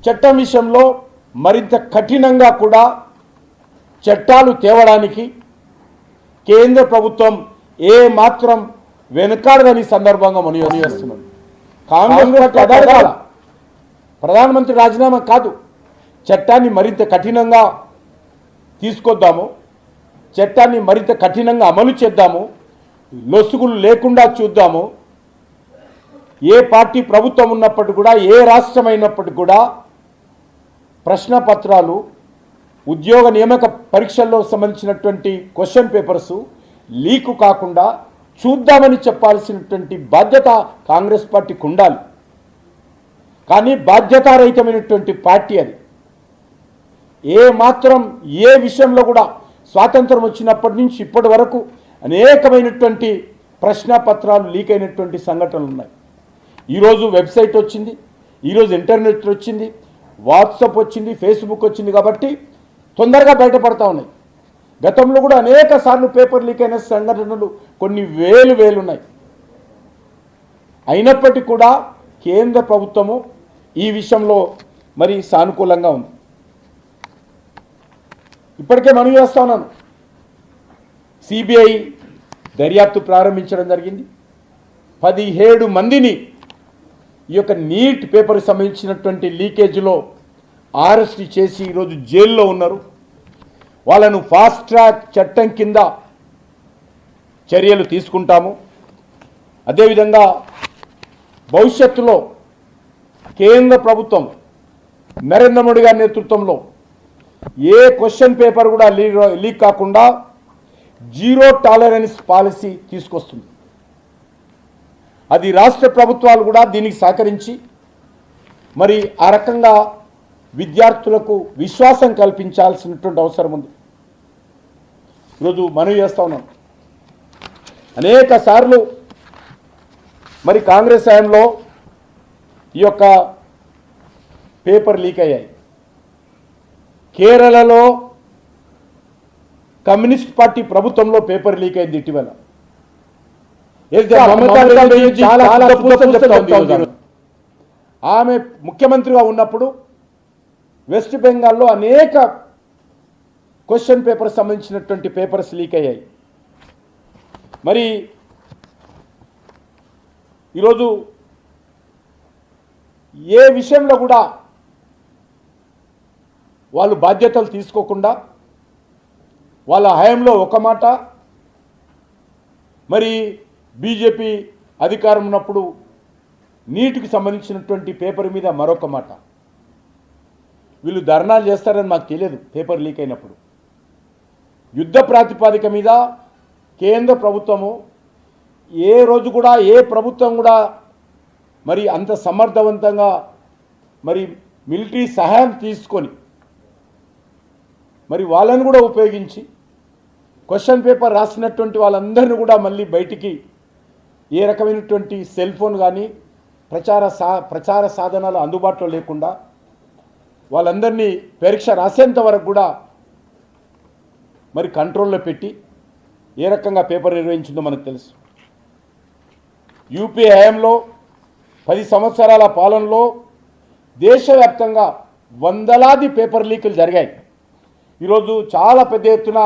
చట్టం విషయంలో మరింత కఠినంగా కూడా చట్టాలు తేవడానికి కేంద్ర ప్రభుత్వం ఏ మాత్రం వెనుకాడదని సందర్భంగా మనవిస్తున్నాం. కాంగ్రెస్ అడగాల, ప్రధానమంత్రి రాజీనామా కాదు, చట్టాన్ని మరింత కఠినంగా తీసుకొద్దాము, చట్టాన్ని మరింత కఠినంగా అమలు చేద్దాము, లొసుగులు లేకుండా చూద్దాము. ఏ పార్టీ ప్రభుత్వం ఉన్నప్పటికీ కూడా, ఏ రాష్ట్రం అయినప్పటికీ కూడా ప్రశ్నపత్రాలు, ఉద్యోగ నియామక పరీక్షల్లో సంబంధించినటువంటి క్వశ్చన్ పేపర్స్ లీకు కాకుండా చూద్దామని చెప్పాల్సినటువంటి బాధ్యత కాంగ్రెస్ పార్టీకి ఉండాలి. కానీ బాధ్యతారహితమైనటువంటి పార్టీ అది. ఏ మాత్రం ఏ విషయంలో కూడా స్వాతంత్రం వచ్చినప్పటి నుంచి ఇప్పటి వరకు అనేకమైనటువంటి ప్రశ్నపత్రాలు లీక్ అయినటువంటి సంఘటనలు ఉన్నాయి. ఈరోజు వెబ్సైట్ వచ్చింది, ఈరోజు ఇంటర్నెట్ వచ్చింది, వాట్సాప్ వచ్చింది, ఫేస్బుక్ వచ్చింది, కాబట్టి తొందరగా బయటపడతా ఉన్నాయి. గతంలో కూడా అనేక సార్లు పేపర్ లీక్ అయిన సంఘటనలు కొన్ని వేలు ఉన్నాయి. అయినప్పటికీ కూడా కేంద్ర ప్రభుత్వము ఈ విషయంలో మరి సానుకూలంగా ఉంది. ఇప్పటికే మనవి చేస్తా ఉన్నాను, సిబిఐ దర్యాప్తు ప్రారంభించడం జరిగింది. 17 మందిని ఈ యొక్క నీట్ పేపర్కి సంబంధించినటువంటి లీకేజ్లో అరెస్ట్ చేసి ఈరోజు జైల్లో ఉన్నారు. వాళ్ళను ఫాస్ట్ ట్రాక్ చట్టం కింద చర్యలు తీసుకుంటాము. అదేవిధంగా భవిష్యత్తులో కేంద్ర ప్రభుత్వం నరేంద్ర మోడీ గారి నేతృత్వంలో ఏ క్వశ్చన్ పేపర్ కూడా లీక్ కాకుండా జీరో టాలరెన్స్ పాలసీ తీసుకొస్తుంది. అది రాష్ట్ర ప్రభుత్వాలు కూడా దీనికి సహకరించి మరి ఆ రకంగా విద్యార్థులకు విశ్వాసం కల్పించాల్సినటువంటి అవసరం ఉంది. ఈరోజు మనవి చేస్తా ఉన్నాం, అనేక సార్లు మరి కాంగ్రెస్ హయాంలో ఈ యొక్క పేపర్ లీక్ అయ్యాయి. కేరళలో కమ్యూనిస్ట్ పార్టీ ప్రభుత్వంలో పేపర్ లీక్ అయింది ఇటీవల. ఆమె ముఖ్యమంత్రిగా ఉన్నప్పుడు వెస్ట్ బెంగాల్లో అనేక క్వశ్చన్ పేపర్ సంబంధించినటువంటి పేపర్స్ లీక్ అయ్యాయి. మరి ఈరోజు ఏ విషయంలో కూడా వాళ్ళు బాధ్యతలు తీసుకోకుండా వాళ్ళ హయాంలో ఒక మాట, మరి బీజేపీ అధికారం ఉన్నప్పుడు నీటికి సంబంధించినటువంటి పేపర్ మీద మరొక మాట. వీళ్ళు ధర్నాలు చేస్తారని మాకు తెలియదు. పేపర్ లీక్ అయినప్పుడు యుద్ధ ప్రాతిపదిక మీద కేంద్ర ప్రభుత్వము ఏ రోజు కూడా, ఏ ప్రభుత్వం కూడా మరి అంత సమర్థవంతంగా మరి మిలిటరీ సహాయం తీసుకొని మరి వాళ్ళని కూడా ఉపయోగించి క్వశ్చన్ పేపర్ రాసినటువంటి వాళ్ళందరినీ కూడా మళ్ళీ బయటికి ఏ రకమైనటువంటి సెల్ ఫోన్ కానీ ప్రచార సాధనాలు అందుబాటులో లేకుండా వాళ్ళందరినీ పరీక్ష రాసేంత వరకు కూడా మరి కంట్రోల్లో పెట్టి ఏ రకంగా పేపర్ నిర్వహించిందో మనకు తెలుసు. యూపీ హయాంలో 10 సంవత్సరాల పాలనలో దేశవ్యాప్తంగా వందలాది పేపర్ లీకులు జరిగాయి. ఈరోజు చాలా పెద్ద ఎత్తున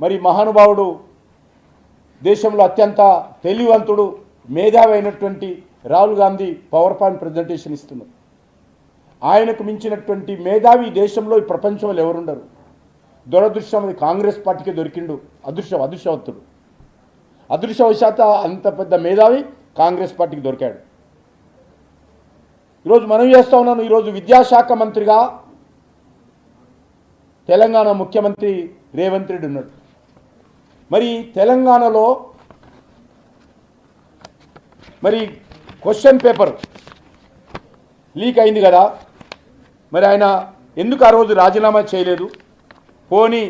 మరి మహానుభావుడు, దేశంలో అత్యంత తెలివివంతుడు, మేధావి అయినటువంటి Rahul Gandhi power point presentation ఇస్తున్నారు. ఆయనకు మించినటువంటి మేధావి దేశంలో ఈ ప్రపంచంలో ఎవరుండరు. దురదృష్టం, అది కాంగ్రెస్ పార్టీకి దొరికిండు. అదృష్టవంతుడు. అదృష్టవశాత అంత పెద్ద మేధావి కాంగ్రెస్ పార్టీకి దొరికాడు. ఈరోజు మనం చేస్తూ ఉన్నాను, ఈరోజు విద్యాశాఖ మంత్రిగా తెలంగాణ ముఖ్యమంత్రి రేవంత్ రెడ్డి ఉన్నాడు. మరి తెలంగాణలో మరి క్వశ్చన్ పేపర్ లీక్ అయింది కదా, మరి ఆయన ఎందుకు ఆ రోజు రాజీనామా చేయలేదు? పోనీ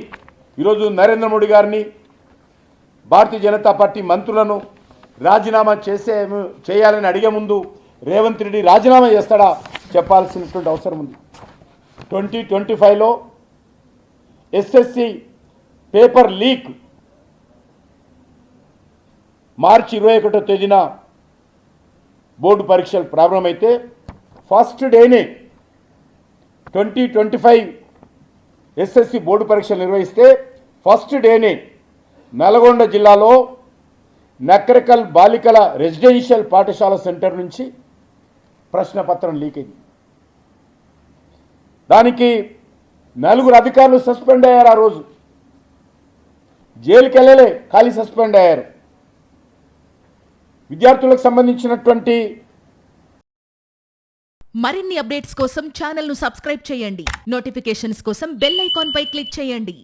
ఈరోజు నరేంద్ర మోడీ గారిని, భారతీయ జనతా పార్టీ మంత్రులను రాజీనామా చేయాలని అడిగే ముందు రేవంత్ రెడ్డి రాజీనామా చేస్తాడా చెప్పాల్సినటువంటి అవసరం ఉంది. 2025లో ఎస్ఎస్సి పేపర్ లీక్ మార్చి 21వ తేదీన బోర్డు పరీక్షలు ప్రారంభమైతే ఫస్ట్ డేనే 2025 ఎస్ఎస్సి బోర్డు పరీక్షలు నిర్వహిస్తే ఫస్ట్ డేనే నల్గొండ జిల్లాలో నకరికల్ బాలికల రెసిడెన్షియల్ పాఠశాల సెంటర్ నుంచి ప్రశ్నపత్రం లీక్ అయింది. దానికి 4 అధికారులు సస్పెండ్ అయ్యారు. ఆ రోజు జైలుకి వెళ్ళలే, ఖాళీ సస్పెండ్ అయ్యారు. విద్యార్థులకు సంబంధించినటువంటి మరిన్ని అప్డేట్స్ కోసం ఛానల్ ను సబ్స్క్రైబ్ చేయండి. నోటిఫికేషన్స్ కోసం బెల్ ఐకాన్ పై క్లిక్ చేయండి.